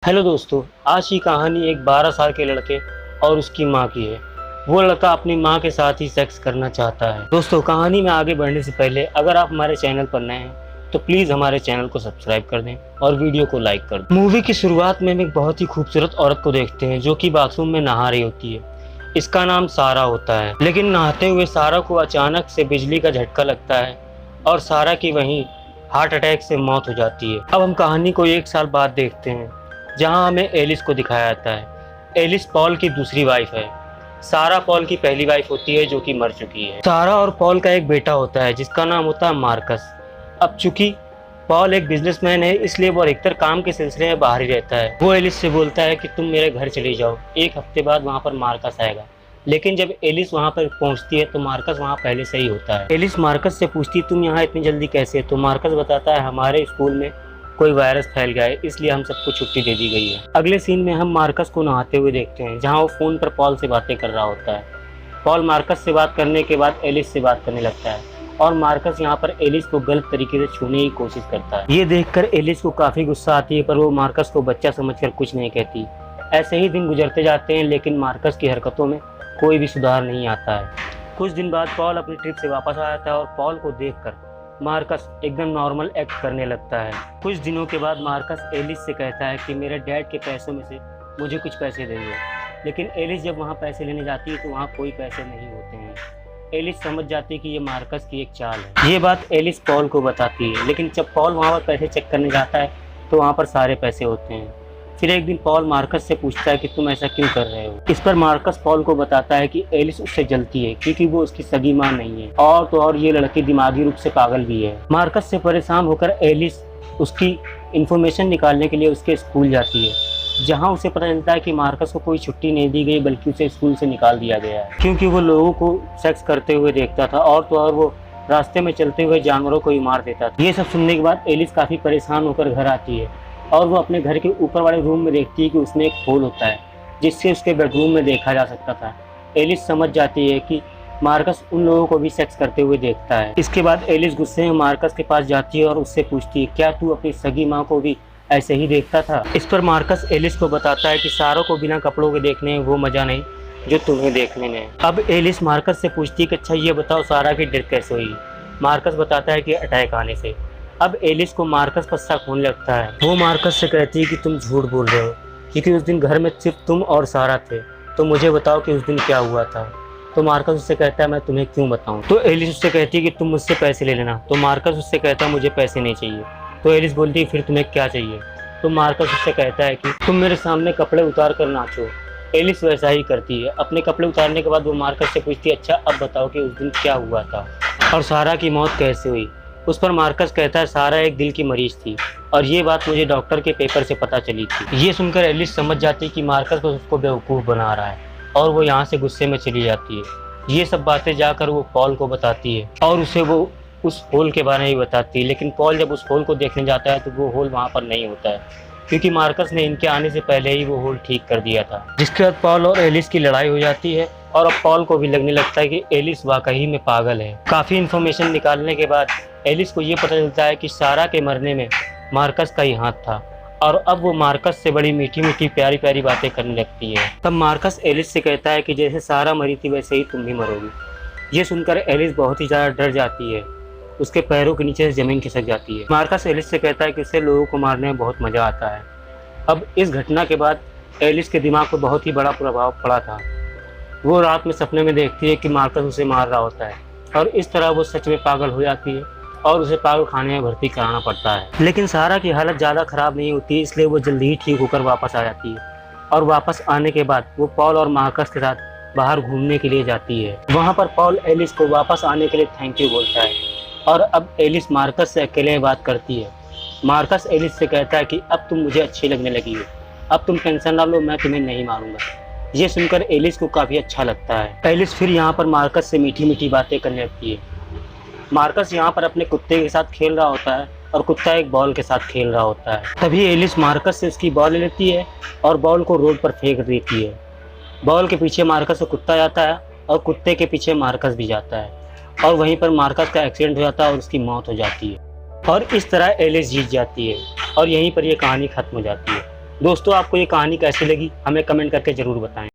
Hello दोस्तों, आज की कहानी एक 12 साल के लड़के और उसकी माँ की है। वो लड़का अपनी माँ के साथ ही सेक्स करना चाहता है। दोस्तों, कहानी में आगे बढ़ने से पहले अगर आप हमारे चैनल पर नए हैं तो प्लीज़ हमारे चैनल को सब्सक्राइब कर दें और वीडियो को लाइक कर दें। मूवी की शुरुआत में हम एक बहुत ही खूबसूरत औरत को देखते हैं जो कि बाथरूम में नहा रही होती है। इसका नाम सारा होता है, लेकिन नहाते हुए सारा को अचानक से बिजली का झटका लगता है और सारा की वहीं हार्ट अटैक से मौत हो जाती है। अब हम कहानी को 1 साल बाद देखते हैं, जहां हमें एलिस को दिखाया जाता है। एलिस पॉल की दूसरी वाइफ है। सारा पॉल की पहली वाइफ होती है जो कि मर चुकी है। सारा और पॉल का एक बेटा होता है जिसका नाम होता है मार्कस। अब चूंकि पॉल एक बिजनेसमैन है, इसलिए वो अधिकतर काम के सिलसिले में बाहर ही रहता है। वो एलिस से बोलता है कि तुम मेरे घर चली जाओ, 1 हफ्ते बाद वहाँ पर मार्कस आएगा। लेकिन जब एलिस वहाँ पर पहुँचती है तो मार्कस वहाँ पहले से ही होता है। एलिस मार्कस से पूछती तुम यहाँ इतनी जल्दी कैसे? तो मार्कस बताता है हमारे स्कूल में कोई वायरस फैल गया है, इसलिए हम सबको छुट्टी दे दी गई है। अगले सीन में हम मार्कस को नहाते हुए देखते हैं, जहां वो फोन पर पॉल से बातें कर रहा होता है। पॉल मार्कस से बात करने के बाद एलिस से बात करने लगता है और मार्कस यहां पर एलिस को गलत तरीके से छूने की कोशिश करता है। ये देखकर एलिस को काफी गुस्सा आती है, पर वो मार्कस को बच्चा समझकर कुछ नहीं कहती। ऐसे ही दिन गुजरते जाते हैं, लेकिन मार्कस की हरकतों में कोई भी सुधार नहीं आता है। कुछ दिन बाद पॉल अपनी ट्रिप से वापस आ जाता है और पॉल को देखकर मार्कस एकदम नॉर्मल एक्ट करने लगता है। कुछ दिनों के बाद मार्कस एलिस से कहता है कि मेरे डैड के पैसों में से मुझे कुछ पैसे दे दो। लेकिन एलिस जब वहाँ पैसे लेने जाती है तो वहाँ कोई पैसे नहीं होते हैं। एलिस समझ जाती है कि ये मार्कस की एक चाल है। ये बात एलिस पॉल को बताती है, लेकिन जब पॉल वहाँ पर पैसे चेक करने जाता है तो वहाँ पर सारे पैसे होते हैं। फिर एक दिन पॉल मार्कस से पूछता है कि तुम ऐसा क्यों कर रहे हो। इस पर मार्कस पॉल को बताता है कि एलिस उससे जलती है क्योंकि वो उसकी सगी मां नहीं है, और तो और ये लड़की दिमागी रूप से पागल भी है। मार्कस से परेशान होकर एलिस उसकी इंफॉर्मेशन निकालने के लिए उसके स्कूल जाती है, जहां उसे पता चलता है कि मार्कस को कोई छुट्टी नहीं दी गई बल्कि उसे स्कूल से निकाल दिया गया है, क्योंकि वो लोगों को सेक्स करते हुए देखता था और तो और वो रास्ते में चलते हुए जानवरों को ही मार देता था। ये सब सुनने के बाद एलिस काफी परेशान होकर घर आती है और वो अपने घर के ऊपर वाले रूम में देखती है कि उसमें एक होल होता है जिससे उसके बेडरूम में देखा जा सकता था। एलिस समझ जाती है कि मार्कस उन लोगों को भी सेक्स करते हुए देखता है। इसके बाद एलिस गुस्से में मार्कस के पास जाती है और उससे पूछती है क्या तू अपनी सगी माँ को भी ऐसे ही देखता था? इस पर मार्कस एलिस को बताता है कि सारों को बिना कपड़ों के देखने में वो मजा नहीं जो तुम्हें देखने में। अब एलिस मार्कस से पूछती है कि अच्छा ये बताओ सारा की डेथ कैसे हुई? मार्कस बताता है कि अटैक आने से। अब एलिस को मार्कस पर शक होने लगता है। वो मार्कस से कहती है कि तुम झूठ बोल रहे हो क्योंकि उस दिन घर में सिर्फ तुम और सारा थे, तो मुझे बताओ कि उस दिन क्या हुआ था। तो मार्कस उससे कहता है मैं तुम्हें क्यों बताऊं। तो एलिस उससे कहती है कि तुम मुझसे पैसे ले लेना। तो मार्कस उससे कहता है मुझे पैसे नहीं चाहिए। तो एलिस बोलती है फिर तुम्हें क्या चाहिए? तो मार्कस उससे कहता है कि तुम मेरे सामने कपड़े उतार कर नाचो। एलिस वैसा ही करती है। अपने कपड़े उतारने के बाद वो मार्कस से पूछती है अच्छा अब बताओ कि उस दिन क्या हुआ था और सारा की मौत कैसे हुई। उस पर मार्कस कहता है सारा एक दिल की मरीज थी और ये बात मुझे डॉक्टर के पेपर से पता चली थी। ये सुनकर एलिस समझ जाती है कि मार्कस बस उसको बेवकूफ़ बना रहा है और वो यहाँ से गुस्से में चली जाती है। ये सब बातें जाकर वो पॉल को बताती है और उसे वो उस होल के बारे में भी बताती है, लेकिन पॉल जब उस होल को देखने जाता है तो वो होल वहाँ पर नहीं होता है क्योंकि मार्कस ने इनके आने से पहले ही वो होल ठीक कर दिया था। जिसके बाद पॉल और एलिस की लड़ाई हो जाती है और अब पॉल को भी लगने लगता है कि एलिस वाकई में पागल है। काफ़ी इन्फॉर्मेशन निकालने के बाद एलिस को ये पता चलता है कि सारा के मरने में मार्कस का ही हाथ था और अब वो मार्कस से बड़ी मीठी मीठी प्यारी प्यारी बातें करने लगती है। तब मार्कस एलिस से कहता है कि जैसे सारा मरी थी वैसे ही तुम भी मरोगी। ये सुनकर एलिस बहुत ही ज़्यादा डर जाती है, उसके पैरों के नीचे से ज़मीन खिसक जाती है। मार्कस एलिस से कहता है कि उससे लोगों को मारने में बहुत मज़ा आता है। अब इस घटना के बाद एलिस के दिमाग पर बहुत ही बड़ा प्रभाव पड़ा था। वो रात में सपने में देखती है कि मार्कस उसे मार रहा होता है और इस तरह वो सच में पागल हो जाती है और उसे पागल खाने में भर्ती कराना पड़ता है। लेकिन सारा की हालत ज़्यादा ख़राब नहीं होती, इसलिए वो जल्दी ही ठीक होकर वापस आ जाती है और वापस आने के बाद वो पॉल और मार्कस के साथ बाहर घूमने के लिए जाती है। वहाँ पर पॉल एलिस को वापस आने के लिए थैंक यू बोलता है और अब एलिस मार्कस से अकेले में बात करती है। मार्कस एलिस से कहता है कि अब तुम मुझे अच्छी लगने लगी हो, अब तुम टेंशन ना लो, मैं तुम्हें नहीं मारूंगा। ये सुनकर एलिस को काफ़ी अच्छा लगता है। एलिस फिर यहाँ पर मार्कस से मीठी मीठी बातें करने लगती है। मार्कस यहाँ पर अपने कुत्ते के साथ खेल रहा होता है और कुत्ता एक बॉल के साथ खेल रहा होता है। तभी एलिस मार्कस से उसकी बॉल ले लेती है और बॉल को रोड पर फेंक देती है। बॉल के पीछे मार्कस और कुत्ता जाता है और कुत्ते के पीछे मार्कस भी जाता है और वहीं पर मार्कस का एक्सीडेंट हो जाता है और उसकी मौत हो जाती है और इस तरह एलिस जीत जाती है और यहीं पर यह कहानी खत्म हो जाती है। दोस्तों आपको ये कहानी कैसी लगी हमें कमेंट करके ज़रूर बताएं।